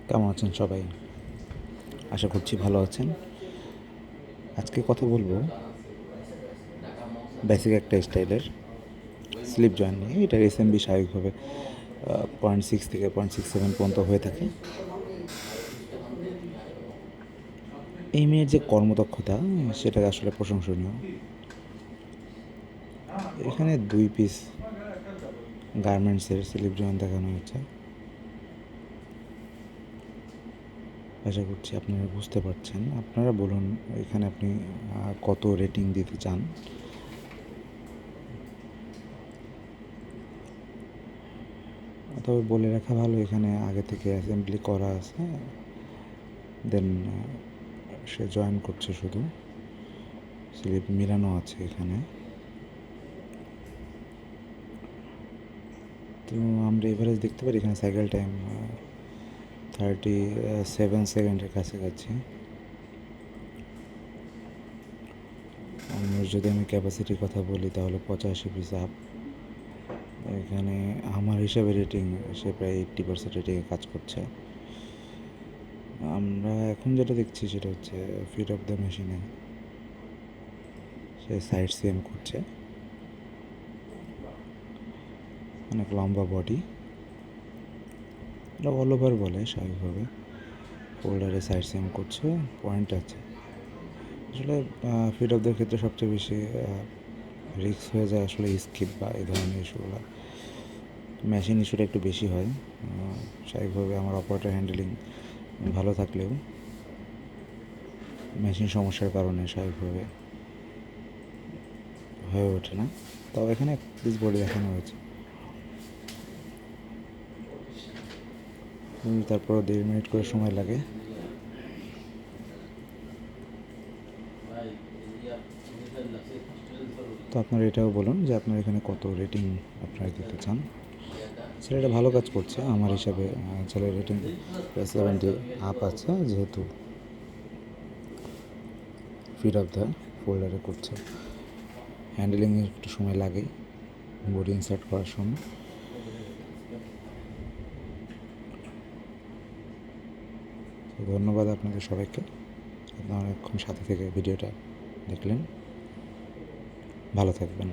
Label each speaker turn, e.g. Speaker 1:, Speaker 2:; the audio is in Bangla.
Speaker 1: কেমন আছেন সবাই? আশা করছি ভালো আছেন। আজকে কথা বলবো বেসিক একটা স্টাইলের স্লিপ জয়েন্ট নিয়ে। এটার এসএমবি স্বাভাবিকভাবে 0.6 থেকে 0.67 পর্যন্ত হয়ে থাকে। এই মেয়ের যে কর্মদক্ষতা সেটা আসলে প্রশংসনীয়। এখানে 2 পিস গার্মেন্টসের স্লিপ জয়েন্ট দেখানো হয়েছে। আশা করছি আপনারা বুঝতে পারছেন। আপনারা বলুন এখানে আপনি কত রেটিং দিতে চান। তবে বলে রাখা ভালো, এখানে আগে থেকে অ্যাসেম্বলি করা আছে, দেন সে জয়েন করছে, শুধু স্লিপ মিলানো আছে এখানে। তো আমরা এভারেজ দেখতে পারি এখানে সাইকেল টাইম 37 সেকেন্ডের কাছাকাছি। যদি আমি ক্যাপাসিটির কথা বলি তাহলে 85 পিস আপ। এখানে আমার হিসাবে রেটিং সে প্রায় 80% রেটিংয়ে কাজ করছে। আমরা এখন যেটা দেখছি সেটা হচ্ছে ফিট অফ দ্য মেশিনে সে সাইড সিএম করছে। অনেক লম্বা বডি, এটা অল ওভার বলে স্বাভাবিকভাবে। ফোল্ডারে সাইড সিএম করছে, পয়েন্ট আছে। আসলে ফিট অফদের ক্ষেত্রে সবচেয়ে বেশি রিস্ক হয়ে যায় আসলে স্কিপ বা এই ধরনের ইস্যুগুলো। মেশিন ইস্যুটা একটু বেশি হয়। স্বাভাবিকভাবে আমার অপারেটর হ্যান্ডেলিং ভালো থাকলেও মেশিন সমস্যার কারণে স্বাভাবিকভাবে হয়ে ওঠে না। তাও এখানে পিস বডি দেখানো হয়েছে। তারপরও 1.5 মিনিট করে সময় লাগে। তো আপনারা এটাও বলুন যে আপনার এখানে কত রেটিং আপনারা দিতে চান। ছেলেটা ভালো কাজ করছে আমার হিসাবে। ছেলের রেটিং 70 আপ আছে, যেহেতু ফিট অফ দ্য ফোল্ডারে করছে। হ্যান্ডেলিংয়ে একটু সময় লাগে বডি ইনসার্ট করার সময়। ধন্যবাদ আপনাদের সবাইকে। আপনারা অনেকক্ষণ সাথে থেকে ভিডিওটা দেখলেন। ভালো থাকবেন।